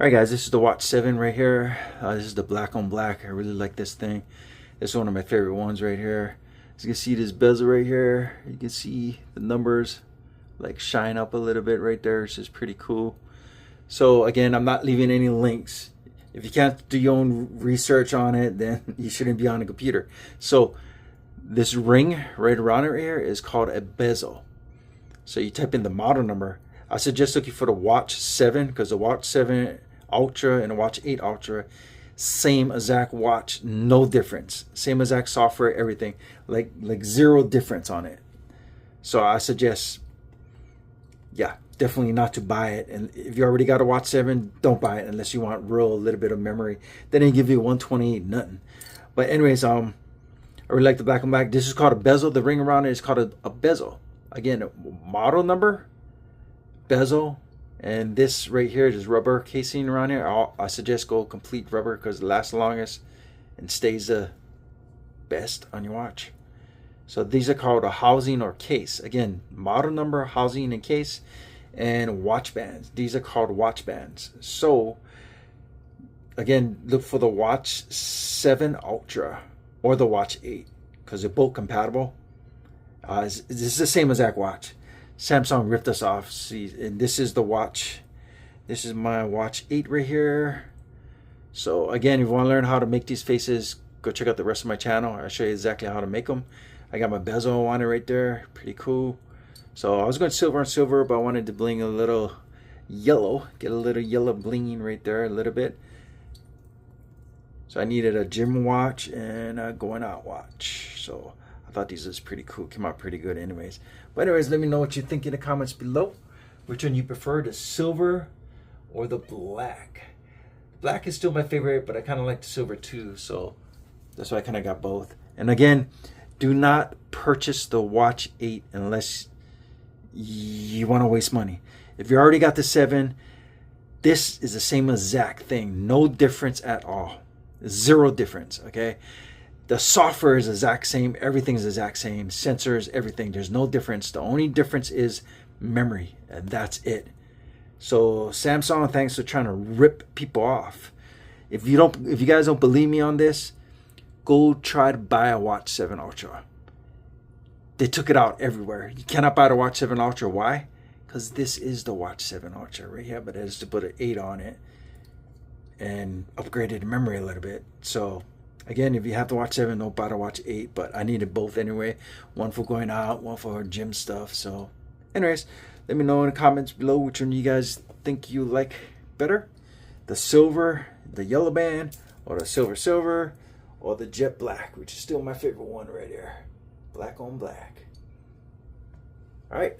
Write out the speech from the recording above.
Alright guys, this is the Watch 7 right here. This is the black on black. I really like this thing. It's one of my favorite ones right here. As you can see this bezel right here. You can see the numbers like shine up a little bit right there. It's just pretty cool. So again, I'm not leaving any links. If you can't do your own research on it, then you shouldn't be on a computer. So this ring right around it here is called a bezel. So you type in the model number. I suggest looking for the Watch 7 because the Watch 7 Ultra and the Watch 8 Ultra, same exact watch, no difference. Same exact software, everything. Like zero difference on it. So I suggest, yeah, definitely not to buy it. And if you already got a Watch 7, don't buy it unless you want real little bit of memory. They didn't give you 128 nothing. But anyways, I really like the black and black. This is called a bezel. The ring around it is called a bezel. Again, model number, bezel, and this right here is rubber casing around here. I suggest go complete rubber because it lasts longest and stays the best on your watch. So these are called a housing or case. Again, model number, housing and case, and watch bands. These are called watch bands. So again, look for the Watch 7 Ultra or the Watch 8 because they're both compatible. This is the same exact watch. Samsung ripped us off. See, and this is the watch. This is my Watch 8 right here. So again, if you want to learn how to make these faces, go check out the rest of my channel. I'll show you exactly how to make them. I got my bezel on it right there. Pretty cool. So I was going silver on silver, but I wanted to bling a little yellow. Get a little yellow blinging right there a little bit. So I needed a gym watch and a going out watch. So I thought these was pretty cool. Came out pretty good anyways. But anyways, let me know what you think in the comments below. Which one you prefer, the silver or the black? Black is still my favorite, but I kind of like the silver too. So that's why I kind of got both. And again, do not purchase the Watch 8 unless you want to waste money. If you already got the 7, this is the same exact thing. No difference at all. Zero difference, okay? The software is the exact same. Everything's the exact same. Sensors, everything. There's no difference. The only difference is memory, and that's it. So Samsung, thanks for trying to rip people off. If you guys don't believe me on this, go try to buy a Watch 7 Ultra. They took it out everywhere. You cannot buy the Watch 7 Ultra. Why? Because this is the Watch 7 Ultra right here, but it has to put an 8 on it and upgraded the memory a little bit. So again, if you have the Watch 7, don't buy the Watch 8, but I needed both anyway. One for going out, one for gym stuff. So anyways, let me know in the comments below which one you guys think you like better. The silver, the yellow band, or the silver, or the jet black, which is still my favorite one right here. Black on black. All right.